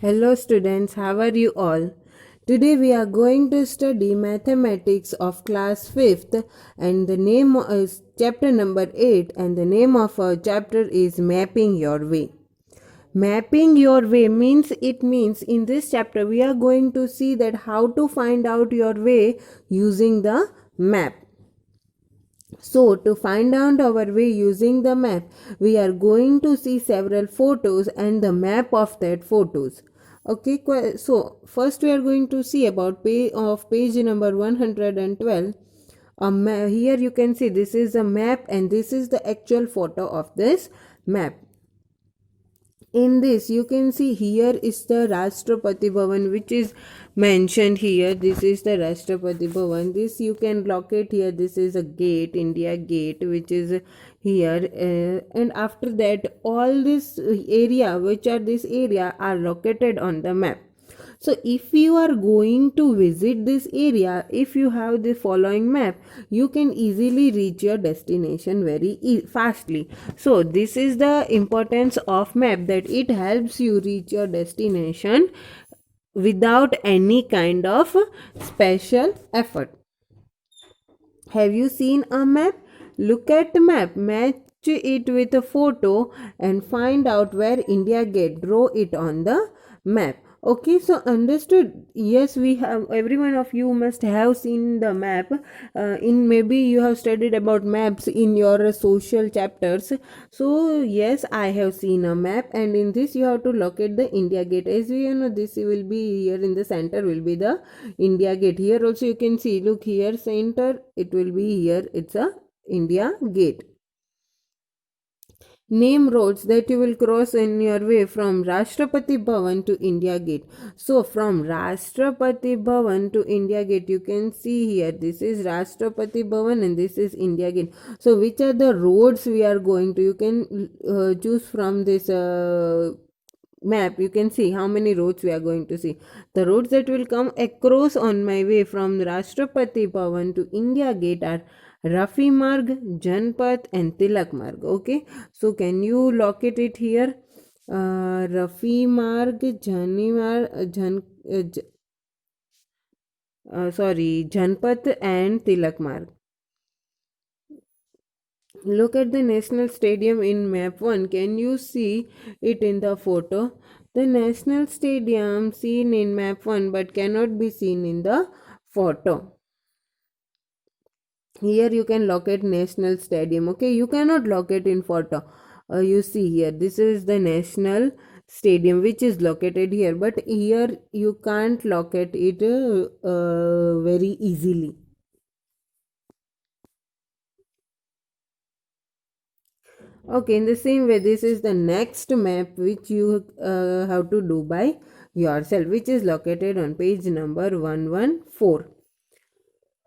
Hello students, how are you all? Today we are going to study mathematics of class 5th and the name is chapter number 8 and the name of our chapter is mapping your way. Mapping your way means in this chapter we are going to see that how to find out your way using the map. So to find out our way using the map, we are going to see several photos and the map of that photos. Okay, so first we are going to see about page number 112. Here you can see this is a map and this is the actual photo of this map. In this you can see here is the Rashtrapati Bhavan which is mentioned here. This is the Rashtrapati Bhavan. This you can locate here. This is a gate, India Gate, which is here, and after that all this area which are this area are located on the map. So if you are going to visit this area, if you have the following map, you can easily reach your destination very fastly. So this is the importance of map, that it helps you reach your destination without any kind of special effort. Have you seen a map? Look at the map, match it with a photo and find out where India Gate. Draw it on the map. Okay, so understood. Yes, we have, every one of you must have seen the map. In maybe you have studied about maps in your social chapters. So yes, I have seen a map, and in this you have to locate the India Gate. As we know, this will be here in the center will be the India Gate. Here also you can see, look here, center, it will be here, it's a India Gate. Name roads that you will cross in your way from Rashtrapati Bhavan to India Gate. So from Rashtrapati Bhavan to India Gate, you can see here, this is Rashtrapati Bhavan and this is India Gate. So which are the roads we are going to? You can choose from this map. You can see how many roads we are going to see. The roads that will come across on my way from Rashtrapati Bhavan to India Gate are Rafi Marg, Janpath and Tilak Marg. Okay, so can you locate it here? Rafi Marg, Janpath and Tilak Marg. Look at the National Stadium in map 1. Can you see it in the photo? The National Stadium seen in map 1 but cannot be seen in the photo. Here you can locate National Stadium. Okay, you cannot locate in photo. You see here, this is the National Stadium which is located here, but here you can't locate it very easily. Okay, in the same way, this is the next map which you have to do by yourself, which is located on page number 114.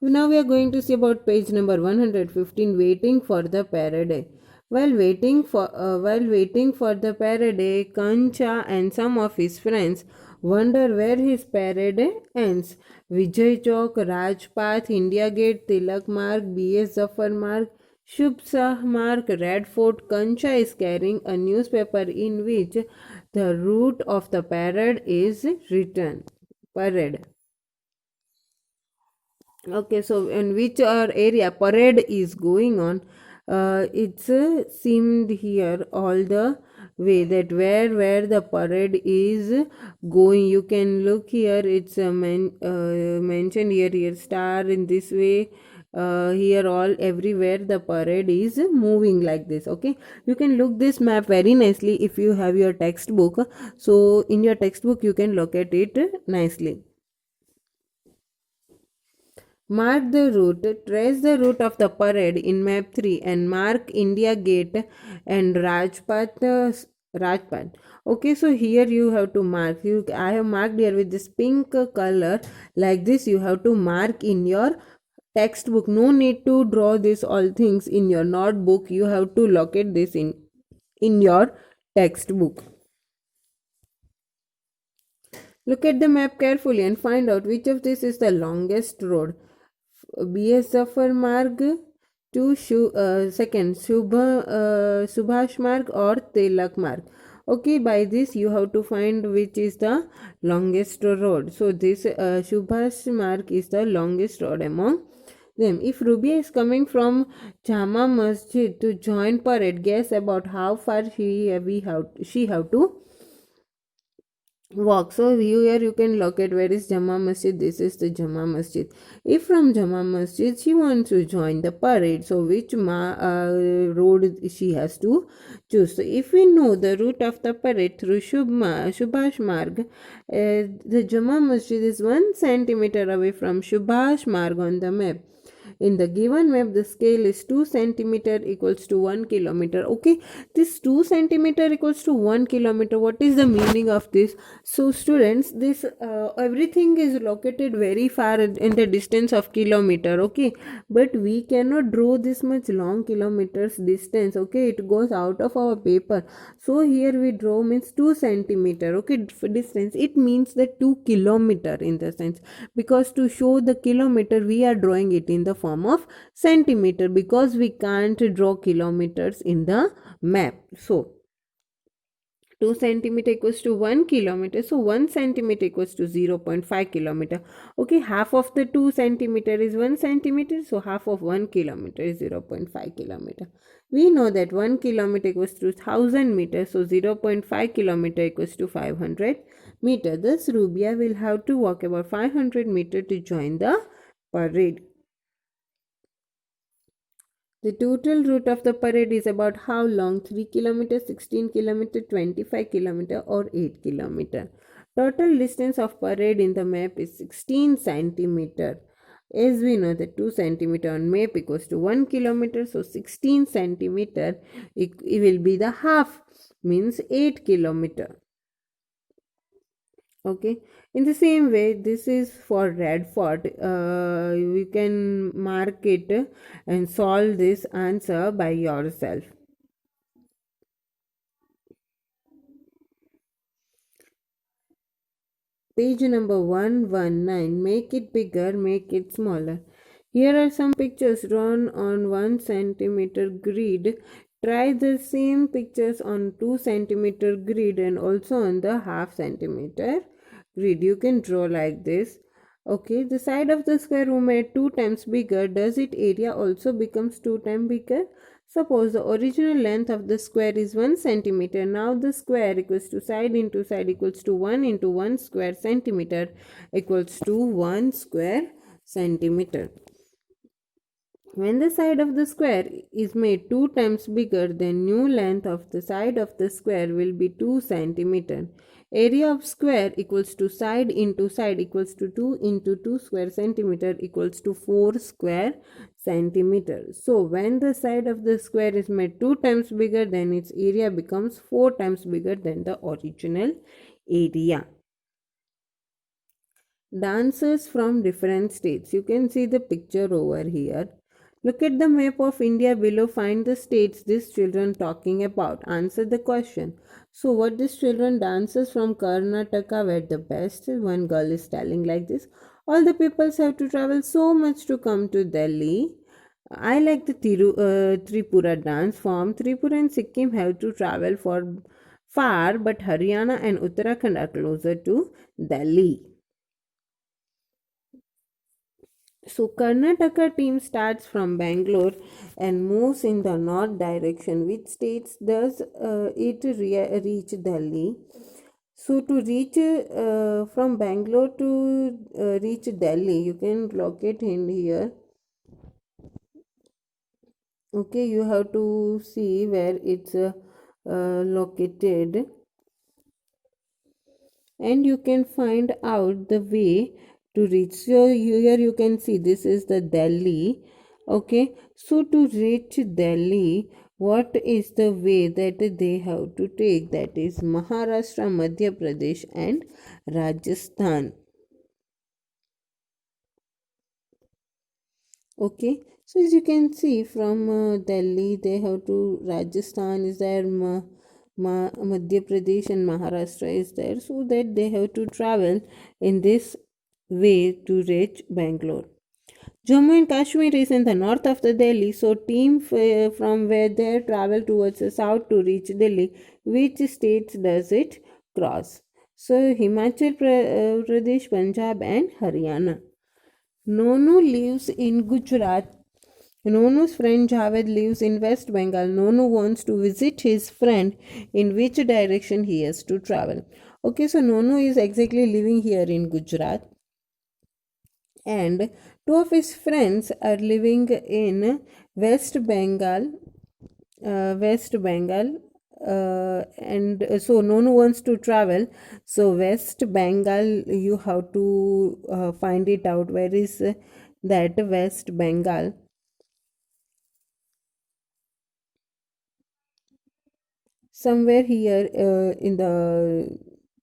Now we are going to see about page number 115, waiting for the parade. While waiting for the parade, Kancha and some of his friends wonder where his parade ends. Vijay Chowk, Rajpath, India Gate, Tilak Marg, B.S. Zafar Marg, Shubh Shah Marg, Red Fort. Kancha is carrying a newspaper in which the route of the parade is written. Parade. Okay, so in which area parade is going on, it's seemed here all the way that where the parade is going. You can look here, it's mentioned here star in this way. Here all everywhere the parade is moving like this. Okay, you can look this map very nicely if you have your textbook. So in your textbook you can locate it nicely. Mark the route, trace the route of the parade in map 3 and mark India Gate and Rajpath. Okay, so here you have to mark. I have marked here with this pink color. Like this, you have to mark in your textbook. No need to draw this all things in your notebook. You have to locate this in your textbook. Look at the map carefully and find out which of this is the longest road. B.S. Zafar Marg to Subhash Marg or Tilak Marg. Okay, by this you have to find which is the longest road. So this Subhash Marg is the longest road among them. If Rubia is coming from Jama Masjid to join parade, guess about how far she have to walk. So here you can locate where is Jama Masjid. This is the Jama Masjid. If from Jama Masjid she wants to join the parade, so which road she has to choose. So if we know the route of the parade through Subhash Marg, the Jama Masjid is 1 centimeter away from Subhash Marg on the map. In the given map, the scale is 2 centimeter equals to 1 kilometer. Okay, this 2 centimeter equals to 1 kilometer. What is the meaning of this? So students, this everything is located very far in the distance of kilometer. Okay, but we cannot draw this much long kilometers distance. Okay, it goes out of our paper. So here we draw means 2 centimeter. Okay, distance. It means the 2 kilometer in the sense, because to show the kilometer we are drawing it in the form of centimeter, because we can't draw kilometers in the map. So 2 centimeter equals to 1 kilometer. So 1 centimeter equals to 0.5 kilometer. Okay, half of the 2 centimeter is 1 centimeter. So half of 1 kilometer is 0.5 kilometer. We know that 1 kilometer equals to 1000 meters. So 0.5 kilometer equals to 500 meter. Thus Rubia will have to walk about 500 meter to join the parade. The total route of the parade is about how long? 3 kilometers, 16 kilometers, 25 kilometers or 8 kilometers. Total distance of parade in the map is 16 centimeter. As we know that 2 centimeter on map equals to 1 kilometer. So 16 centimeter it will be the half, means 8 kilometer. Okay, in the same way this is for red fort. You can mark it and solve this answer by yourself. Page number 119. Make it bigger, make it smaller. Here are some pictures drawn on 1 centimeter grid. Try the same pictures on 2 centimeter grid and also on the half centimeter grid. You can draw like this. Okay, the side of the square we made 2 times bigger. Does it area also becomes 2 times bigger? Suppose the original length of the square is 1 centimeter. Now the square equals to side into side equals to 1 into 1 square centimeter equals to 1 square centimeter. When the side of the square is made 2 times bigger, then new length of the side of the square will be 2 centimeter. Area of square equals to side into side equals to 2 into 2 square centimeter equals to 4 square centimeter. So when the side of the square is made 2 times bigger, then its area becomes 4 times bigger than the original area. Dancers from different states. You can see the picture over here. Look at the map of India below. Find the states these children talking about. Answer the question. So what these children dancers from Karnataka were the best. One girl is telling like this. All the peoples have to travel so much to come to Delhi. I like the Tripura dance form. Tripura and Sikkim have to travel for far, but Haryana and Uttarakhand are closer to Delhi. So Karnataka team starts from Bangalore and moves in the north direction. Which states does it reach Delhi? So to reach from Bangalore to reach Delhi, you can locate in here. Okay, you have to see where it's located, and you can find out the way to reach. So here you can see this is the Delhi. Okay, so to reach Delhi, what is the way that they have to take? That is Maharashtra, Madhya Pradesh and Rajasthan. Okay, so as you can see from Delhi they have to Rajasthan is there, Madhya Pradesh and Maharashtra is there, so that they have to travel in this way to reach Bangalore. Jammu and Kashmir is in the north of the Delhi, so team from where they travel towards the south to reach Delhi. Which states does it cross? So Himachal Pradesh, Punjab, and Haryana. Nonu lives in Gujarat. Nonu's friend Javed lives in West Bengal. Nonu wants to visit his friend. In which direction he has to travel? Okay, so Nonu is exactly living here in Gujarat, and two of his friends are living in West Bengal. West Bengal. And so Nonu wants to travel. So West Bengal, you have to find it out. Where is that West Bengal? Somewhere here in the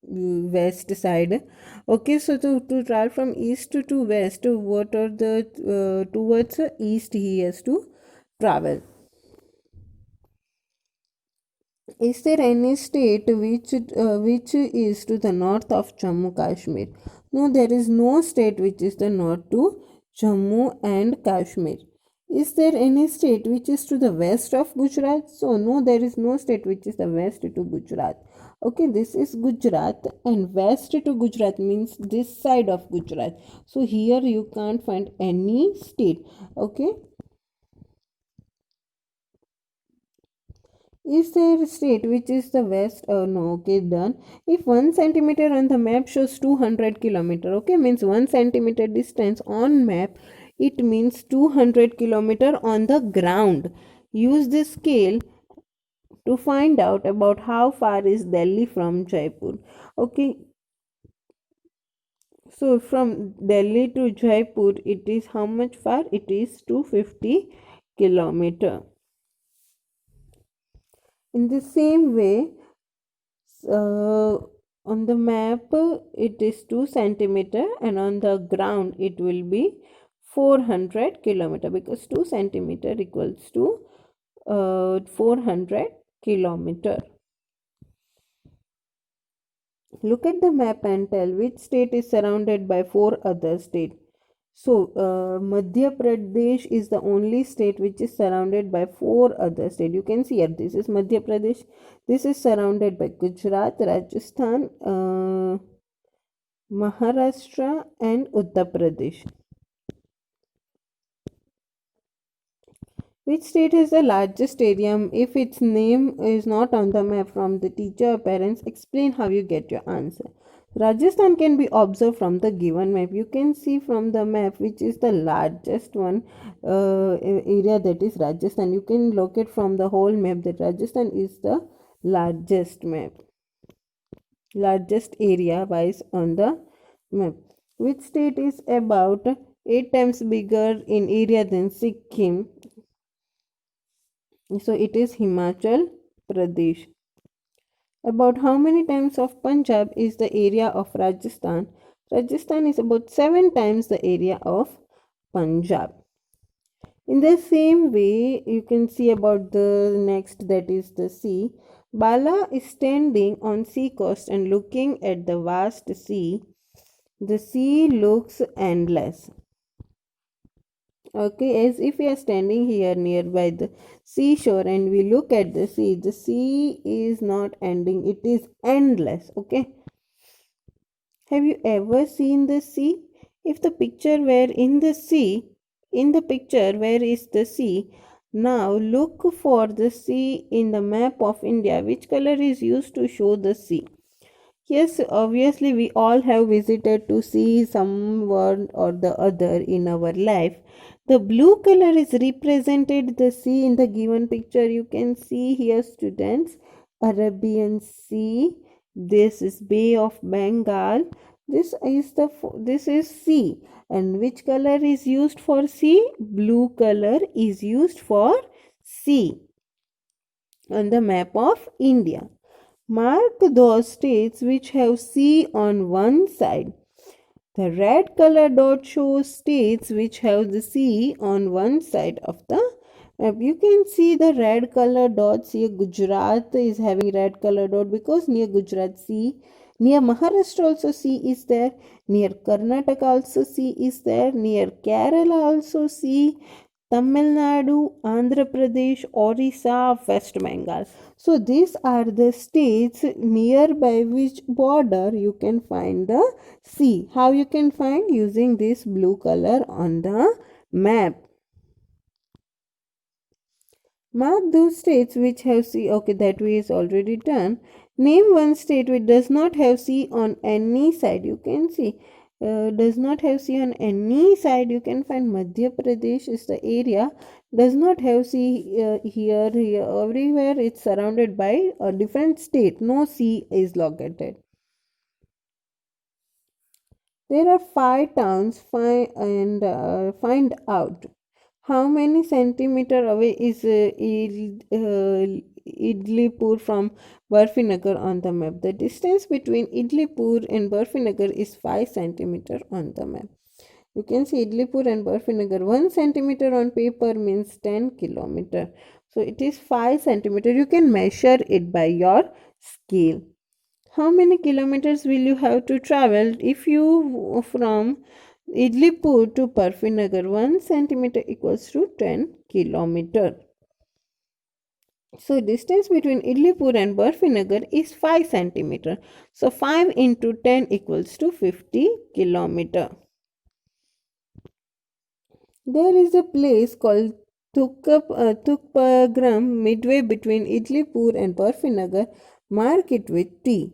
west side. Okay, so to travel from east to west, what are the towards the east he has to travel? Is there any state which is to the north of Jammu Kashmir? No, there is no state which is the north to Jammu and Kashmir. Is there any state which is to the west of Gujarat? So no, there is no state which is the west to Gujarat. Okay, this is Gujarat, and west to Gujarat means this side of Gujarat. So here you can't find any state. Okay. Is there a state which is the west? Oh no, okay, done. If 1 centimeter on the map shows 200 kilometer, okay, means 1 centimeter distance on map, it means 200 kilometer on the ground. Use this scale to find out about how far is Delhi from Jaipur. Okay, so from Delhi to Jaipur, it is how much far? It is 250 kilometer. In the same way, uh, on the map it is 2 centimeter, and on the ground it will be 400 kilometer, because 2 centimeter equals to 400 kilometer. Look at the map and tell which state is surrounded by four other states. So, Madhya Pradesh is the only state which is surrounded by four other states. You can see here, this is Madhya Pradesh. This is surrounded by Gujarat, Rajasthan, Maharashtra, and Uttar Pradesh. Which state has the largest stadium? If its name is not on the map from the teacher or parents, explain how you get your answer. Rajasthan can be observed from the given map. You can see from the map which is the largest one area, that is Rajasthan. You can locate from the whole map that Rajasthan is the largest map, largest area wise on the map. Which state is about 8 times bigger in area than Sikkim? So it is Himachal Pradesh. About how many times of Punjab is the area of Rajasthan? Rajasthan is about 7 times the area of Punjab. In the same way, you can see about the next, that is the sea. Bala is standing on sea coast and looking at the vast sea. The sea looks endless. Okay, as if we are standing here nearby the seashore and we look at the sea is not ending, it is endless. Okay, have you ever seen the sea? If the picture were in the sea, in the picture, where is the sea? Now look for the sea in the map of India. Which color is used to show the sea? Yes, obviously, we all have visited to see someone or the other in our life. The blue color is represented the sea in the given picture. You can see here, students, Arabian Sea. This is Bay of Bengal. This is sea. And which color is used for sea? Blue color is used for sea on the map of India. Mark those states which have sea on one side. The red color dot shows states which have the sea on one side of the map. You can see the red color dots here. Gujarat is having red color dot because near Gujarat sea Near Maharashtra also sea is there. Near Karnataka also sea is there. Near Kerala also sea. Tamil Nadu, Andhra Pradesh, Orissa, West Bengal. So these are the states nearby which border you can find the sea. How you can find? Using this blue color on the map. Mark those states which have sea. Okay, that way is already done. Name one state which does not have sea on any side. You can see. Does not have sea on any side. You can find Madhya Pradesh is the area. Does not have sea here, everywhere. It's surrounded by a different state. No sea is located. There are five towns. Find out how many centimeter away is Idlipur from Barfinagar on the map? The distance between Idlipur and Barfinagar is 5 centimeter on the map. You can see Idlipur and Barfinagar. 1 centimeter on paper means 10 kilometer. So it is 5 centimeter. You can measure it by your scale. How many kilometers will you have to travel if you from Idlipur to Parfinagar? 1 centimeter equals to 10 kilometer. So distance between Idlipur and Barfinagar is 5 centimeter. So 5 into 10 equals to 50 kilometer. There is a place called Tukpagram midway between Idlipur and Barfinagar. Mark it with T.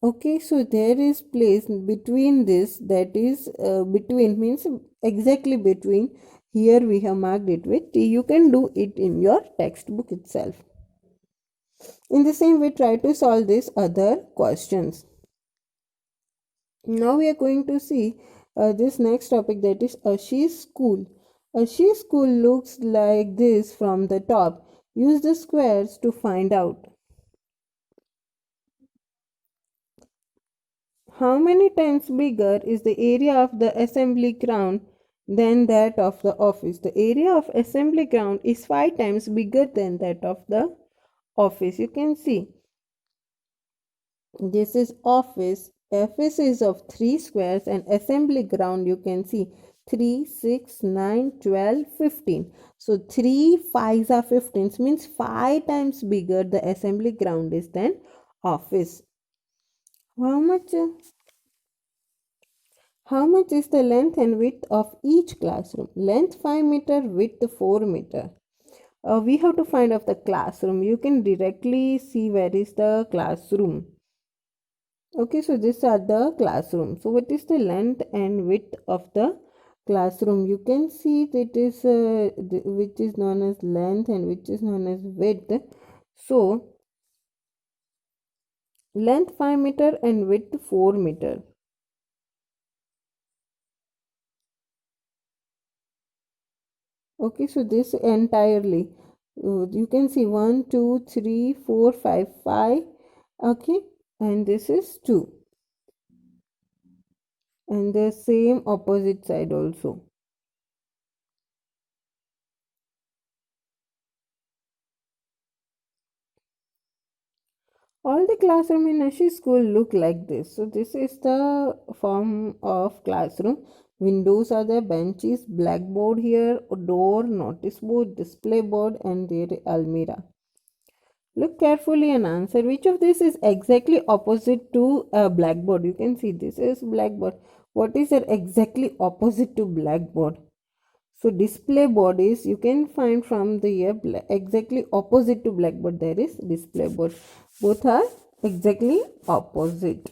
Okay, so there is place between this, that is between means exactly between. Here we have marked it with T. You can do it in your textbook itself. In the same way, try to solve these other questions. Now we are going to see this next topic, that is Ashi's school. Ashi's school looks like this from the top. Use the squares to find out. How many times bigger is the area of the assembly ground than that of the office? The area of assembly ground is 5 times bigger than that of the office. You can see this is office. Office is of 3 squares and assembly ground you can see 3, 6, 9, 12, 15. So 3 5s are 15 means 5 times bigger the assembly ground is than office. How much is the length and width of each classroom? Length 5 meter, width 4 meter. We have to find out the classroom. You can directly see where is the classroom. Okay, so these are the classroom. So what is the length and width of the classroom? You can see that is which is known as length and which is known as width. So length 5 meter and width 4 meter. Okay, so this entirely you can see 1 2 3 4 5 5. Okay, and this is 2, and the same opposite side also. All the classroom in Ashi school look like this. So this is the form of classroom. Windows are there, benches, blackboard here, door, notice board, display board, and there almirah. Look carefully and answer which of this is exactly opposite to a blackboard. You can see this is blackboard. What is it exactly opposite to blackboard? So display board is, you can find from the here exactly opposite to blackboard there is display board. Both are exactly opposite.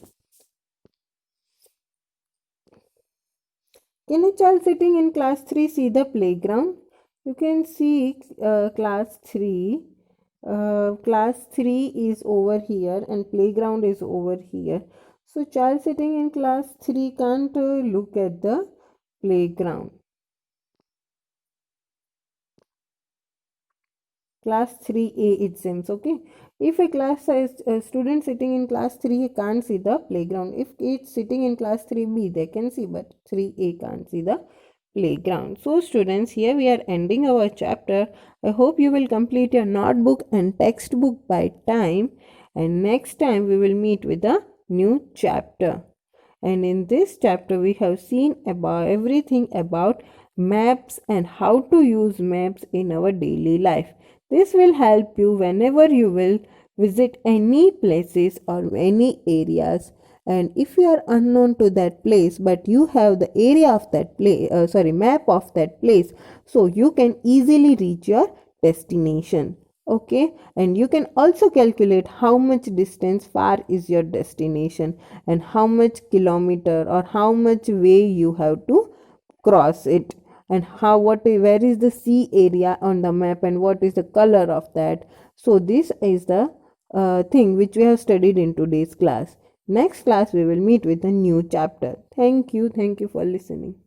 Can a child sitting in class 3 see the playground? You can see class 3. Class 3 is over here and playground is over here. So child sitting in class 3 can't look at the playground. Class 3A it seems. Okay, if a class size student sitting in class 3 can't see the playground, if it's sitting in class 3B they can see, but 3A can't see the playground. So students, here we are ending our chapter. I hope you will complete your notebook and textbook by time, and next time we will meet with the new chapter. And in this chapter, we have seen about everything about maps and how to use maps in our daily life. This will help you whenever you will visit any places or any areas. And if you are unknown to that place, but you have the area of that place, map of that place, so you can easily reach your destination. Okay, and you can also calculate how much distance far is your destination and how much kilometer or how much way you have to cross it, and where is the sea area on the map and what is the color of that. So this is the thing which we have studied in today's class. Next class we will meet with a new chapter. Thank you for listening.